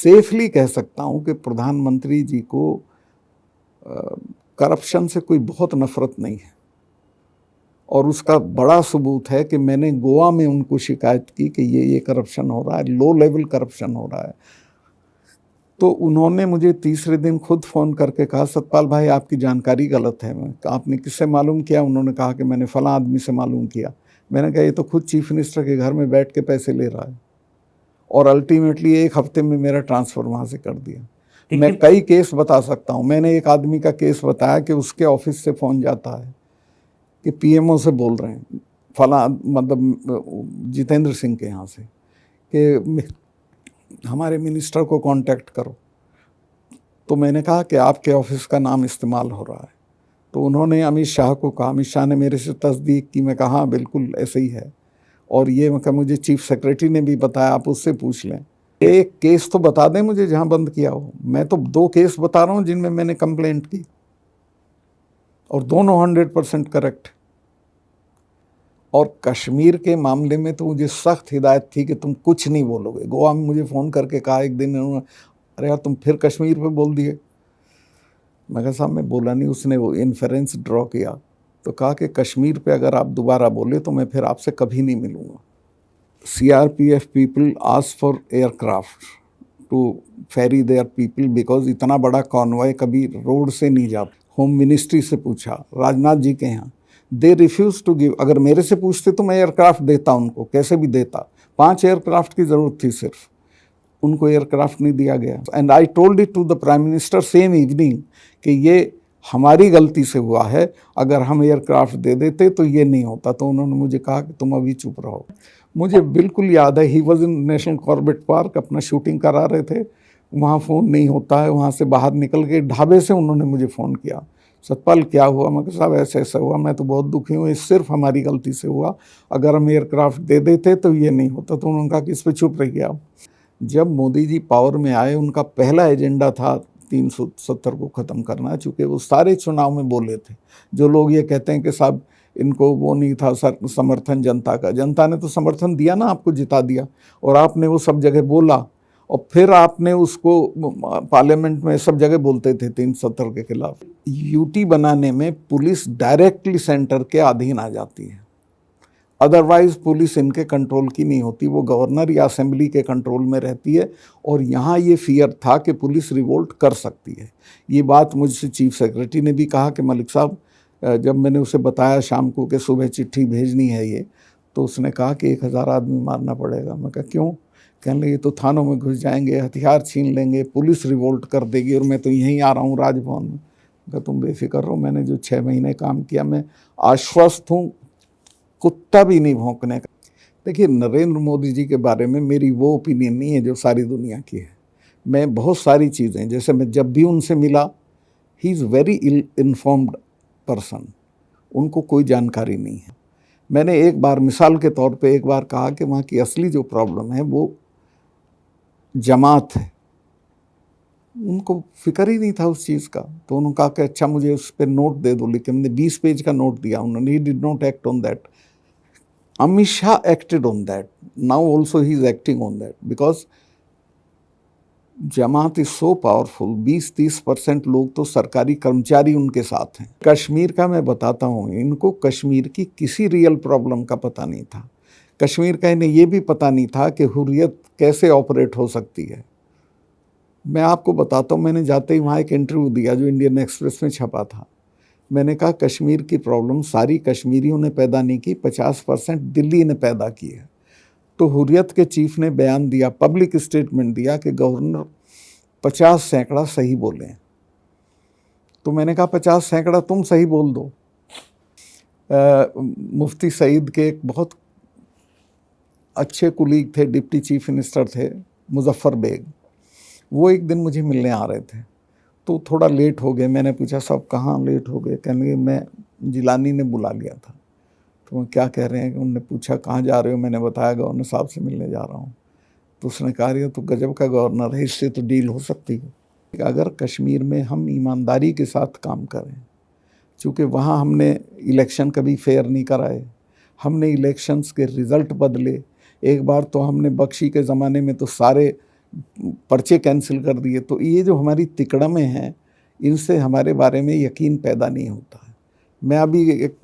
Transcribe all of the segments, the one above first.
Safely कह सकता हूँ कि प्रधानमंत्री जी को करप्शन से कोई बहुत नफरत नहीं है, और उसका बड़ा सबूत है कि मैंने गोवा में उनको शिकायत की कि ये करप्शन हो रहा है, लो लेवल करप्शन हो रहा है। तो उन्होंने मुझे तीसरे दिन खुद फ़ोन करके कहा, सतपाल भाई आपकी जानकारी गलत है। मैं आपने किससे मालूम किया? उन्होंने कहा कि मैंने फलां आदमी से मालूम किया। मैंने कहा ये तो खुद चीफ मिनिस्टर के घर में बैठ के पैसे ले रहा है, और अल्टीमेटली 1 हफ्ते में मेरा ट्रांसफ़र वहाँ से कर दिया। मैं कई केस बता सकता हूँ। मैंने एक आदमी का केस बताया कि उसके ऑफिस से फ़ोन जाता है कि पीएमओ से बोल रहे हैं, फला मतलब जितेंद्र सिंह के यहाँ से, कि हमारे मिनिस्टर को कांटेक्ट करो। तो मैंने कहा कि आपके ऑफिस का नाम इस्तेमाल हो रहा है। तो उन्होंने अमित शाह को कहा, अमित शाह ने मेरे से तस्दीक की। मैं कहा हाँ बिल्कुल ऐसे ही है, और ये मैं मुझे चीफ सेक्रेटरी ने भी बताया, आप उससे पूछ लें। एक केस तो बता दें मुझे जहाँ बंद किया हो। मैं तो 2 केस बता रहा हूँ जिनमें मैंने कंप्लेंट की, और दोनों 100% करेक्ट। और कश्मीर के मामले में तो मुझे सख्त हिदायत थी कि तुम कुछ नहीं बोलोगे। गोवा में मुझे फ़ोन करके कहा एक दिन उन्होंने, अरे यार तुम फिर कश्मीर पे बोल दिए। मैं कहा साहब मैं बोला नहीं। उसने वो इन्फेरेंस ड्रॉ किया, तो कहा कि कश्मीर पे अगर आप दोबारा बोले तो मैं फिर आपसे कभी नहीं मिलूँगा। CRPF people ask for aircraft to ferry their people, because इतना बड़ा कॉन्वॉय कभी रोड से नहीं जाता। होम मिनिस्ट्री से पूछा, राजनाथ जी के यहाँ, दे रिफ्यूज़ टू गिव। अगर मेरे से पूछते तो मैं एयरक्राफ्ट देता उनको, कैसे भी देता। 5 एयरक्राफ्ट की ज़रूरत थी सिर्फ, उनको एयरक्राफ्ट नहीं दिया गया। And I told it to the prime minister same evening कि ये हमारी गलती से हुआ है, अगर हम एयरक्राफ्ट दे देते तो ये नहीं होता। तो उन्होंने मुझे कहा कि तुम अभी चुप रहो। मुझे बिल्कुल याद है, he was in national Corbett park, अपना शूटिंग करा रहे थे, वहाँ फ़ोन नहीं होता है। वहाँ से बाहर निकल के ढाबे से उन्होंने मुझे फ़ोन किया, सतपाल क्या हुआ? मैं कहा साहब ऐसा ऐसा हुआ, मैं तो बहुत दुखी हूँ, ये सिर्फ हमारी गलती से हुआ, अगर हम एयरक्राफ्ट दे देते तो ये नहीं होता। तो उन्होंने कहा कि इस पर चुप रहिए आप। जब मोदी जी पावर में आए, उनका पहला एजेंडा था 370 को ख़त्म करना, चूँकि वो सारे चुनाव में बोले थे। जो लोग ये कहते हैं कि साहब इनको वो नहीं था समर्थन जनता का, जनता ने तो समर्थन दिया ना, आपको जिता दिया, और आपने वो सब जगह बोला, और फिर आपने उसको पार्लियामेंट में सब जगह बोलते थे 370 के खिलाफ। यूटी बनाने में पुलिस डायरेक्टली सेंटर के अधीन आ जाती है, अदरवाइज पुलिस इनके कंट्रोल की नहीं होती, वो गवर्नर या असेंबली के कंट्रोल में रहती है। और यहाँ ये फियर था कि पुलिस रिवोल्ट कर सकती है। ये बात मुझसे चीफ सेक्रेटरी ने भी कहा कि मलिक साहब, जब मैंने उसे बताया शाम को कि सुबह चिट्ठी भेजनी है ये, तो उसने कहा कि 1000 आदमी मारना पड़ेगा। मैं कहा क्यों? कहने लगे ये तो थानों में घुस जाएंगे, हथियार छीन लेंगे, पुलिस रिवोल्ट कर देगी, और मैं तो यहीं आ रहा हूँ राजभवन में। कहा तुम बेफिक्र रहो, मैंने जो 6 महीने काम किया, मैं आश्वस्त हूँ, कुत्ता भी नहीं भौंकने का। देखिए, नरेंद्र मोदी जी के बारे में मेरी वो ओपिनियन नहीं है जो सारी दुनिया की है। मैं बहुत सारी चीज़ें, जैसे मैं जब भी उनसे मिला, he is very informed person, उनको कोई जानकारी नहीं है। मैंने एक बार मिसाल के तौर पे एक बार कहा कि वहाँ की असली जो प्रॉब्लम है वो जमात है, उनको फिक्र ही नहीं था उस चीज़ का। तो उन्होंने कहा कि अच्छा मुझे उस पर नोट दे दो, लेकिन हमने 20 पेज का नोट दिया उन्होंने। He did not act on that. Amit Shah acted on that. Now also he is acting on that because Jamaat is so powerful. 20-30% लोग तो सरकारी कर्मचारी उनके साथ हैं। कश्मीर का मैं बताता हूँ, इनको कश्मीर की किसी रियल प्रॉब्लम का पता नहीं था। कश्मीर का इन्हें ये भी पता नहीं था कि हुर्रियत कैसे ऑपरेट हो सकती है। मैं आपको बताता हूँ, मैंने जाते ही वहाँ एक इंटरव्यू दिया जो इंडियन एक्सप्रेस में छपा था। मैंने कहा कश्मीर की प्रॉब्लम सारी कश्मीरियों ने पैदा नहीं की, 50% दिल्ली ने पैदा की है। तो हुर्रियत के चीफ ने बयान दिया, पब्लिक स्टेटमेंट दिया कि गवर्नर 50 सैकड़ा सही बोले। तो मैंने कहा 50 सैकड़ा तुम सही बोल दो। मुफ्ती सईद के एक बहुत अच्छे कुलीग थे, डिप्टी चीफ मिनिस्टर थे, मुजफ्फर बेग, वो एक दिन मुझे मिलने आ रहे थे। तो थोड़ा लेट हो गए। मैंने पूछा साहब कहाँ लेट हो गए? कहने मैं जिलानी ने बुला लिया था। तो वो क्या कह रहे हैं? कि उन्होंने पूछा कहाँ जा रहे हो? मैंने बताया गवर्नर साहब से मिलने जा रहा हूँ। तो उसने कहा ये तो गजब का गवर्नर है, इससे तो डील हो सकती है। अगर कश्मीर में हम ईमानदारी के साथ काम करें, चूँकि वहाँ हमने इलेक्शन कभी फेयर नहीं कराए, हमने इलेक्शंस के रिज़ल्ट बदले। एक बार तो हमने बख्शी के ज़माने में तो सारे पर्चे कैंसिल कर दिए। तो ये जो हमारी तिकड़में हैं, इनसे हमारे बारे में यकीन पैदा नहीं होता है। मैं अभी एक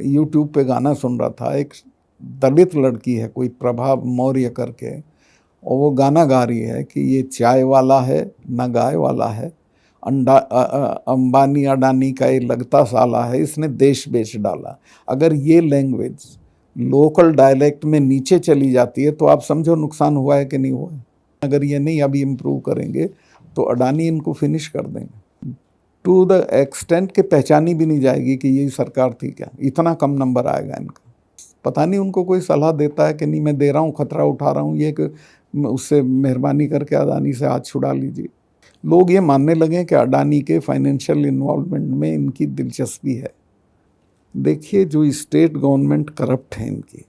यूट्यूब पे गाना सुन रहा था, एक दलित लड़की है कोई प्रभा मौर्य करके, और वो गाना गा रही है कि ये चाय वाला है ना गाय वाला है, अंबानी अडानी का ये लगता साला है, इसने देश बेच डाला। अगर ये लैंग्वेज लोकल डायलेक्ट में नीचे चली जाती है तो आप समझो नुकसान हुआ है कि नहीं हुआ है। अगर ये नहीं अभी इम्प्रूव करेंगे तो अडानी इनको फिनिश कर देंगे, टू द एक्सटेंट के पहचानी भी नहीं जाएगी कि यही सरकार थी क्या। इतना कम नंबर आएगा इनका। पता नहीं उनको कोई सलाह देता है कि नहीं मैं दे रहा हूँ, खतरा उठा रहा हूँ, ये कि उससे मेहरबानी करके अडानी से हाथ छुड़ा लीजिए। लोग ये मानने लगे कि अडानी के फाइनेंशियल इन्वॉल्वमेंट में इनकी दिलचस्पी है। देखिए जो स्टेट गवर्नमेंट करप्ट है इनकी,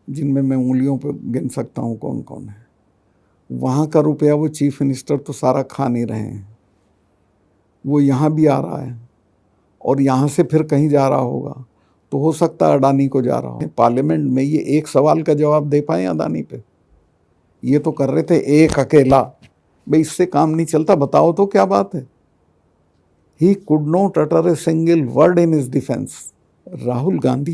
जिनमें मैं उंगलियों पर गिन सकता हूँ कौन कौन है, वहाँ का रुपया वो चीफ मिनिस्टर तो सारा खा नहीं रहे हैं, वो यहाँ भी आ रहा है और यहाँ से फिर कहीं जा रहा होगा, तो हो सकता है अडानी को जा रहा हो। पार्लियामेंट में ये एक सवाल का जवाब दे पाए अडानी पे? ये तो कर रहे थे एक अकेला। भाई इससे काम नहीं चलता, बताओ तो क्या बात है। He could not utter a single word in his defense. Rahul Gandhi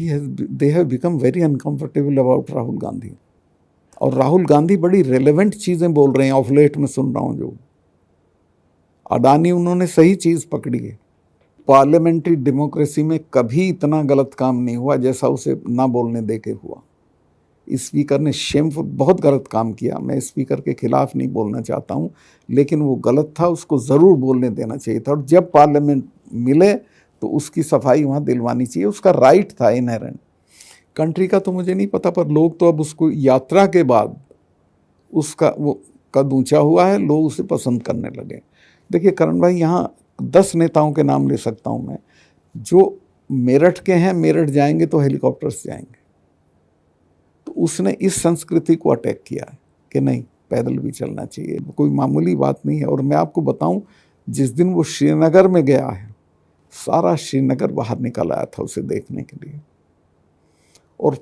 they have become very uncomfortable about Rahul Gandhi. और राहुल गांधी बड़ी रेलेवेंट चीज़ें बोल रहे हैं, ऑफ लेट में सुन रहा हूँ जो। अडानी उन्होंने सही चीज़ पकड़ी है। पार्लियामेंट्री डेमोक्रेसी में कभी इतना गलत काम नहीं हुआ जैसा उसे ना बोलने दे के हुआ। स्पीकर ने शेमफुल बहुत गलत काम किया। मैं स्पीकर के खिलाफ नहीं बोलना चाहता हूँ, लेकिन वो गलत था, उसको ज़रूर बोलने देना चाहिए था। और जब पार्लियामेंट मिले तो उसकी सफाई वहाँ दिलवानी चाहिए, उसका राइट था इनहेरेंट। कंट्री का तो मुझे नहीं पता, पर लोग तो अब उसको यात्रा के बाद उसका वो कद ऊँचा हुआ है, लोग उसे पसंद करने लगे। देखिए करण भाई, यहाँ 10 नेताओं के नाम ले सकता हूँ मैं, जो मेरठ के हैं, मेरठ जाएंगे तो हेलीकॉप्टर से जाएंगे। तो उसने इस संस्कृति को अटैक किया है कि नहीं पैदल भी चलना चाहिए, कोई मामूली बात नहीं है। और मैं आपको बताऊं, जिस दिन वो श्रीनगर में गया है, सारा श्रीनगर बाहर निकल आया था उसे देखने के लिए। और